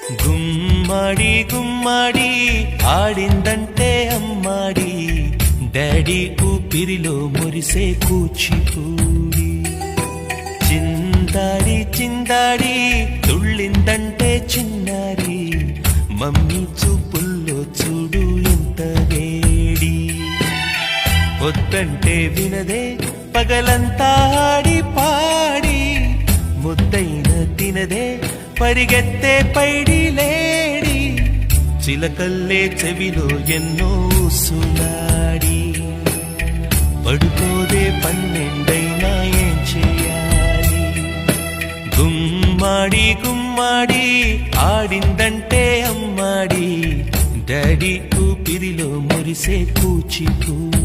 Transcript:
గుమ్మడి గుమ్మడి ఆడిందంటే అమ్మాడి, daddy ఊపిరిలో మురిసే కూచిపూడి. చిందాడి చిందాడి తుళ్ళిందంటే చిన్నారి, మమ్మీ చూపుల్లో చూడు ఎంత వేడి. వద్దంటే వినదే పగలంతా ఆడి పాడి, ముద్దైన తినదే పరిగెత్తే పైడి లేడి. చిలకల్లే చెవిలో ఎన్నో సులాడి, పడుకోదే పన్నెండైనా ఏం చేయాలి. గుమ్మాడి గుమ్మాడి ఆడిందంటే అమ్మాడి, డాడీ ఊపిరిలో మురిసే కూచిపూడి.